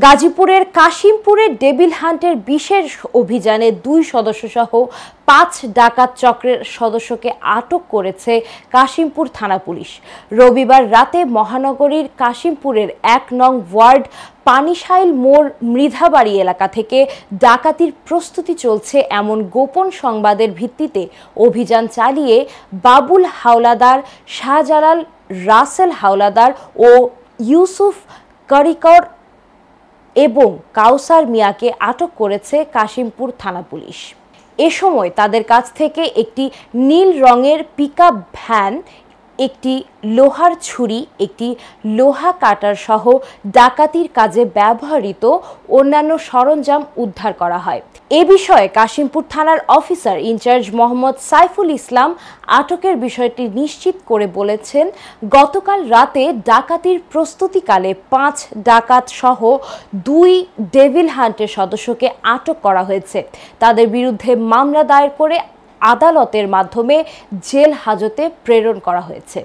গাজীপুরের কাশিমপুরের ডেভিল হান্টের বিশেষ অভিযানে ২ সদস্যসহ ৫ ডাকাত চক্রের সদস্যকে আটক করেছে কাশিমপুর থানা পুলিশ। রবিবার রাতে মহানগরীর কাশিমপুরের ১ নং ওয়ার্ড পানিশাইল মোড় মৃধাবাড়ি এলাকা থেকে ডাকাতির প্রস্তুতি চলছে এমন গোপন সংবাদের ভিত্তিতে অভিযান চালিয়ে বাবুল হাওলাদার, শাহজালাল, রাসেল হাওলাদার ও ইউসুফ কারিকর এবং কাউসার মিয়াকে আটক করেছে কাশিমপুর থানা পুলিশ। এ সময় তাদের কাছ থেকে একটি নীল রঙের পিকআপ ভ্যান, একটি লোহার ছুরি, একটি লোহা কাটার সহ ডাকাতির কাজে ব্যবহৃত অন্যান্য সরঞ্জাম উদ্ধার করা হয়। এ বিষয়ে কাশিমপুর থানার অফিসার ইনচার্জ মোহাম্মদ সাইফুল ইসলাম আটকের বিষয়টি নিশ্চিত করে বলেছেন, গতকাল রাতে ডাকাতির প্রস্তুতিকালে ৫ ডাকাত সহ ২ ডেভিল হান্টের সদস্যকে আটক করা হয়েছে। তাদের বিরুদ্ধে মামলা দায়ের করে আদালতের মাধ্যমে জেল হাজতে প্রেরণ করা হয়েছে।